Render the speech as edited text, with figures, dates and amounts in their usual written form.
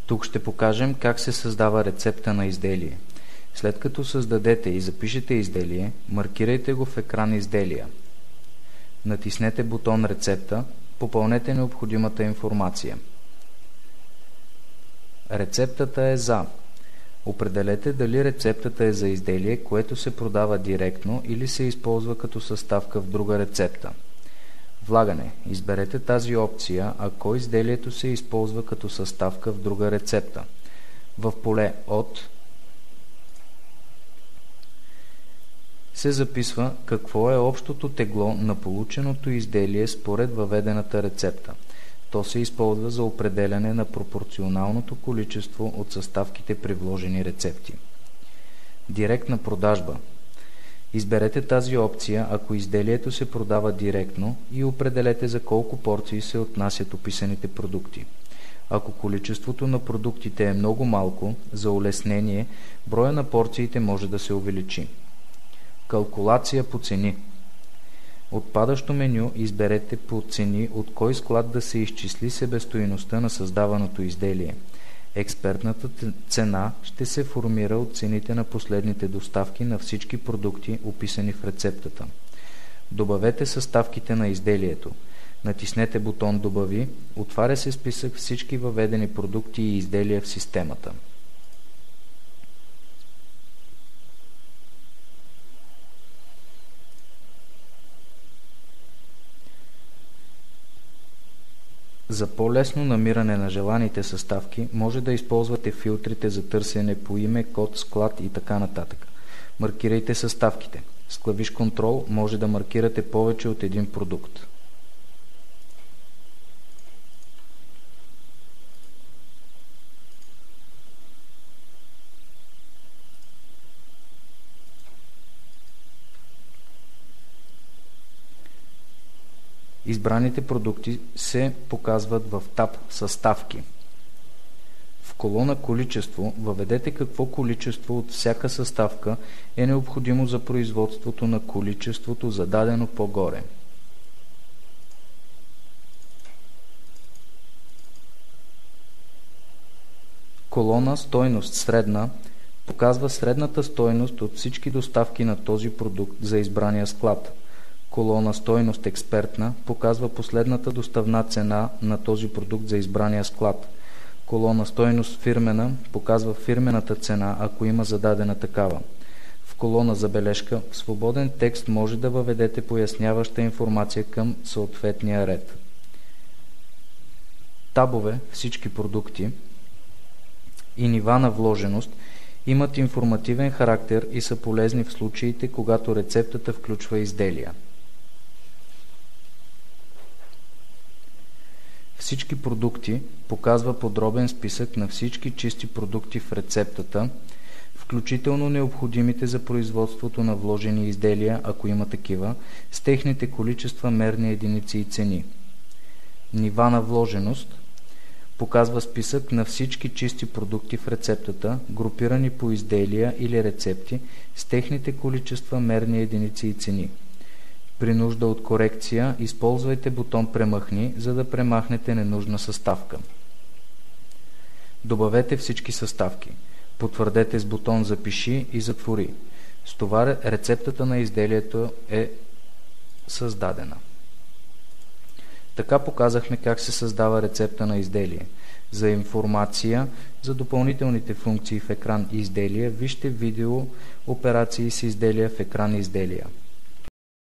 Тук ще покажем как се създава рецепта на изделие. След като създадете и запишете изделие, маркирайте го в екран изделия. Натиснете бутон Рецепта, попълнете необходимата информация. Рецептата е за. Определете дали рецептата е за изделие, което се продава директно или се използва като съставка в друга рецепта. Влагане. Изберете тази опция, ако изделието се използва като съставка в друга рецепта. В поле От се записва какво е общото тегло на полученото изделие според въведената рецепта. То се използва за определяне на пропорционалното количество от съставките при вложени рецепти. Директна продажба. Изберете тази опция, ако изделието се продава директно, и определете за колко порции се отнасят описаните продукти. Ако количеството на продуктите е много малко, за улеснение, броя на порциите може да се увеличи. Калкулация по цени. От падащо меню изберете по цени от кой склад да се изчисли себестойността на създаваното изделие. Експертната цена ще се формира от цените на последните доставки на всички продукти, описани в рецептата. Добавете съставките на изделието. Натиснете бутон Добави, отваря се списък всички въведени продукти и изделия в системата. За по-лесно намиране на желаните съставки може да използвате филтрите за търсене по име, код, склад и така нататък. Маркирайте съставките. С клавиш Контрол може да маркирате повече от един продукт. Избраните продукти се показват в таб Съставки. В колона Количество въведете какво количество от всяка съставка е необходимо за производството на количеството, зададено по-горе. Колона Стойност средна показва средната стойност от всички доставки на този продукт за избрания склад. Колона Стойност експертна показва последната доставна цена на този продукт за избрания склад. Колона Стойност фирмена показва фирмената цена, ако има зададена такава. В колона Забележка в свободен текст може да въведете поясняваща информация към съответния ред. Табове Всички продукти и нива на вложеност имат информативен характер и са полезни в случаите, когато рецептата включва изделия. Всички продукти показва подробен списък на всички чисти продукти в рецептата, включително необходимите за производството на вложени изделия, ако има такива, с техните количества, мерни единици и цени. Нива на вложеност показва списък на всички чисти продукти в рецептата, групирани по изделия или рецепти, с техните количества, мерни единици и цени. При нужда от корекция, използвайте бутон Премахни, за да премахнете ненужна съставка. Добавете всички съставки. Потвърдете с бутон Запиши и Затвори. С това рецептата на изделието е създадена. Така показахме как се създава рецепта на изделие. За информация за допълнителните функции в екран Изделия, вижте видео Операции с изделия в екран Изделия.